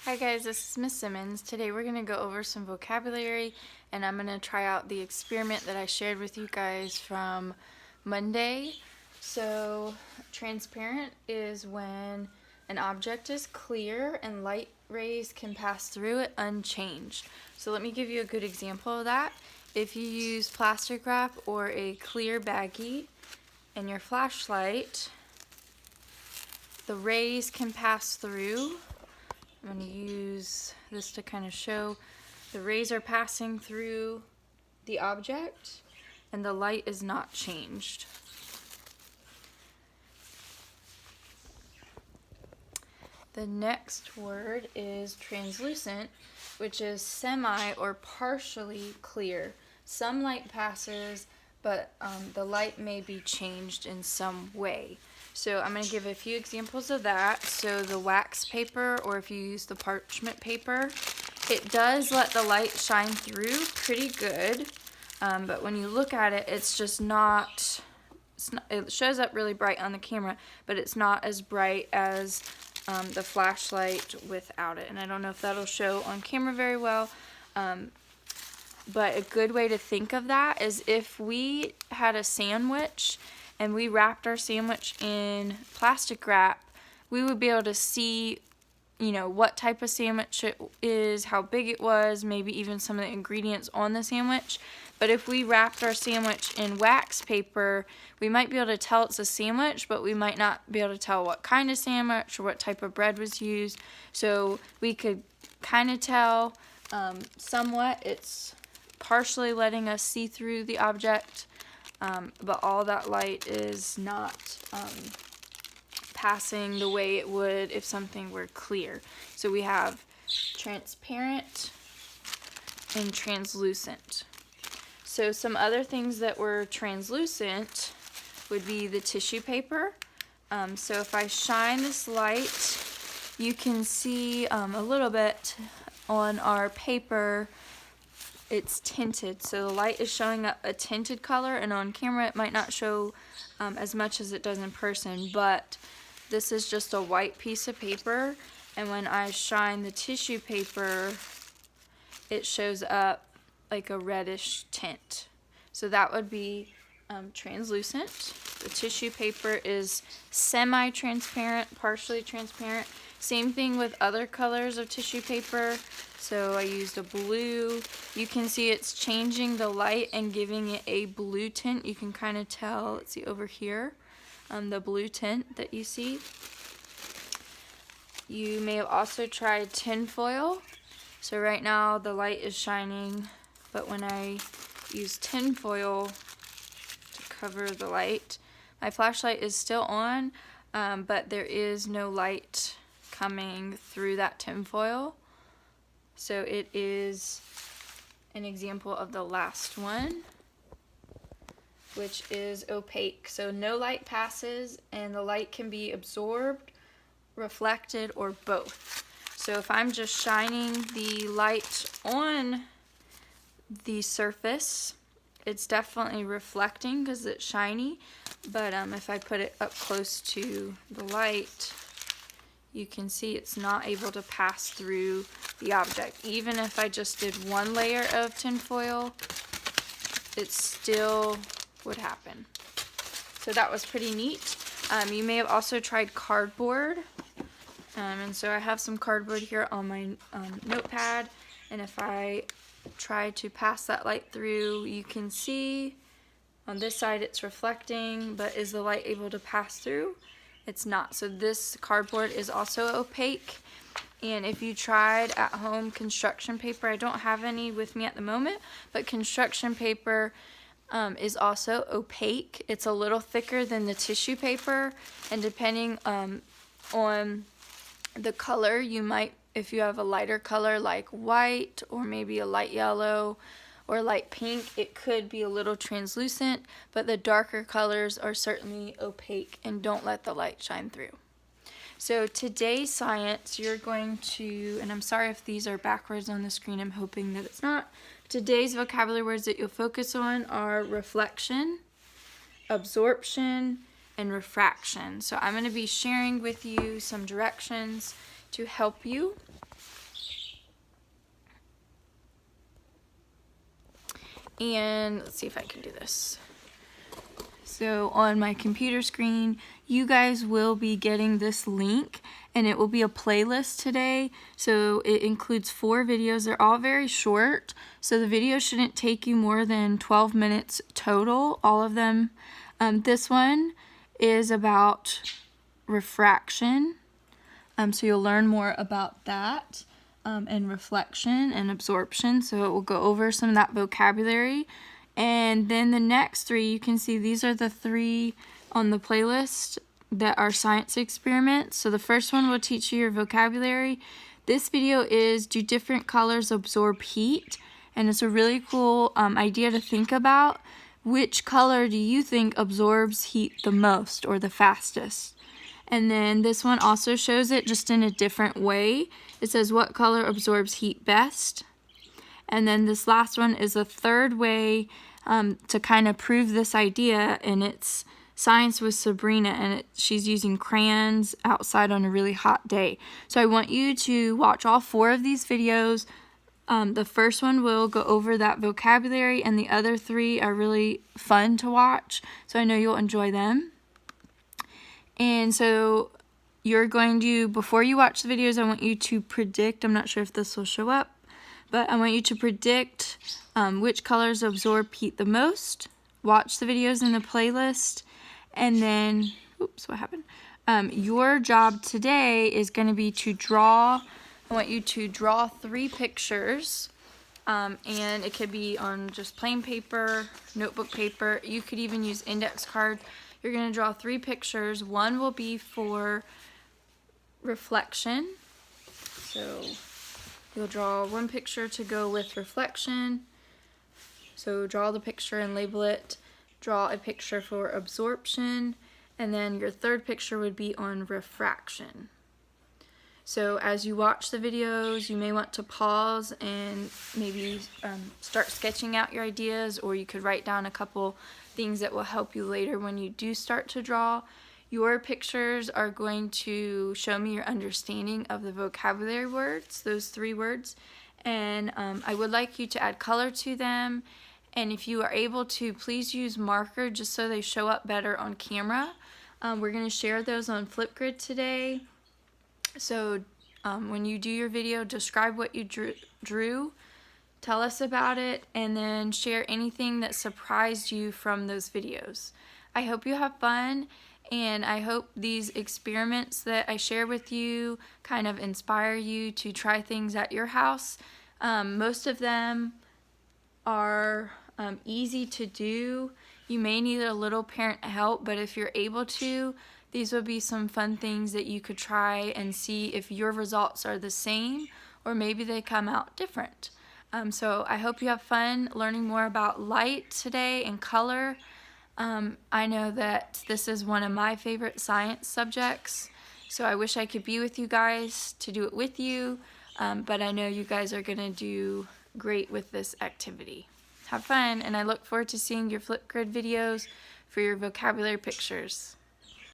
Hi guys, this is Miss Simmons. Today we're going to go over some vocabulary and I'm going to try out the experiment that I shared with you guys from Monday. So, transparent is when an object is clear and light rays can pass through it unchanged. So let me give you a good example of that. If you use plastic wrap or a clear baggie and your flashlight, the rays can pass through. I'm going to use this to kind of show the rays are passing through the object and the light is not changed. The next word is translucent, which is semi or partially clear. Some light passes, but the light may be changed in some way. So I'm going to give a few examples of that. So the wax paper, or if you use the parchment paper, it does let the light shine through pretty good, but when you look at it, it's just not, it shows up really bright on the camera, but it's not as bright as the flashlight without it. And I don't know if that'll show on camera very well, but a good way to think of that is if we had a sandwich and we wrapped our sandwich in plastic wrap, we would be able to see, what type of sandwich it is, how big it was, maybe even some of the ingredients on the sandwich. But if we wrapped our sandwich in wax paper, we might be able to tell it's a sandwich, but we might not be able to tell what kind of sandwich or what type of bread was used. So we could kind of tell somewhat. It's partially letting us see through the object, but all that light is not passing the way it would if something were clear. So we have transparent and translucent. So some other things that were translucent would be the tissue paper. So if I shine this light, you can see a little bit on our paper. It's tinted, so the light is showing a tinted color, and on camera it might not show as much as it does in person, but this is just a white piece of paper, and when I shine the tissue paper, it shows up like a reddish tint. So that would be translucent. The tissue paper is semi-transparent, partially transparent. Same thing with other colors of tissue paper. So I used a blue. You can see it's changing the light and giving it a blue tint. You can kind of tell, let's see over here, the blue tint that you see. You may have also tried tin foil. So right now the light is shining, but when I use tin foil to cover the light, my flashlight is still on, but there is no light coming through that tin foil. So it is an example of the last one, which is opaque. So no light passes and the light can be absorbed, reflected, or both. So if I'm just shining the light on the surface, it's definitely reflecting because it's shiny, but if I put it up close to the light, you can see it's not able to pass through the object. Even if I just did one layer of tin foil, it still would happen. So that was pretty neat. You may have also tried cardboard. And so I have some cardboard here on my notepad, and if I try to pass that light through, you can see on this side it's reflecting, but is the light able to pass through? It's not. So this cardboard is also opaque. And if you tried at home construction paper, I don't have any with me at the moment, but construction paper is also opaque. It's a little thicker than the tissue paper, and depending on the color, you might, if you have a lighter color like white or maybe a light yellow or light pink, it could be a little translucent, but the darker colors are certainly opaque and don't let the light shine through. So today's science, you're going to, and I'm sorry if these are backwards on the screen, I'm hoping that it's not. Today's vocabulary words that you'll focus on are reflection, absorption, and refraction. So I'm going to be sharing with you some directions. to help you. And let's see if I can do this. So on my computer screen, you guys will be getting this link, and it will be a playlist today. So it includes 4 videos. They're all very short, so the video shouldn't take you more than 12 minutes total, all of them. This one is about refraction, so you'll learn more about that, and reflection and absorption. So it will go over some of that vocabulary. And then the next 3, you can see these are the 3 on the playlist that are science experiments. So the first one will teach you your vocabulary. This video is, do different colors absorb heat? And it's a really cool idea to think about. Which color do you think absorbs heat the most or the fastest? And then this one also shows it just in a different way. It says, what color absorbs heat best? And then this last one is a third way to kind of prove this idea, and it's Science with Sabrina, and she's using crayons outside on a really hot day. So I want you to watch all 4 of these videos. The first one will go over that vocabulary, and the other 3 are really fun to watch, so I know you'll enjoy them. And so you're going to, before you watch the videos, I want you to predict, I'm not sure if this will show up, but I want you to predict which colors absorb heat the most. Watch the videos in the playlist, and then, oops, what happened? Your job today is going to be to draw. I want you to draw 3 pictures, and it could be on just plain paper, notebook paper. You could even use index cards. You're going to draw 3 pictures. One will be for reflection. So you'll draw 1 picture to go with reflection. So draw the picture and label it. Draw a picture for absorption. And then your 3rd picture would be on refraction. So as you watch the videos, you may want to pause and maybe start sketching out your ideas, or you could write down a couple things that will help you later when you do start to draw. Your pictures are going to show me your understanding of the vocabulary words, those 3 words, and I would like you to add color to them. And if you are able to, please use marker just so they show up better on camera. We're going to share those on Flipgrid today. So when you do your video, describe what you drew, tell us about it, and then share anything that surprised you from those videos. I hope you have fun, and I hope these experiments that I share with you kind of inspire you to try things at your house. Most of them are easy to do. You may need a little parent help, but if you're able to, these would be some fun things that you could try and see if your results are the same or maybe they come out different. So I hope you have fun learning more about light today and color. I know that this is one of my favorite science subjects, so I wish I could be with you guys to do it with you, but I know you guys are going to do great with this activity. Have fun, and I look forward to seeing your Flipgrid videos for your vocabulary pictures.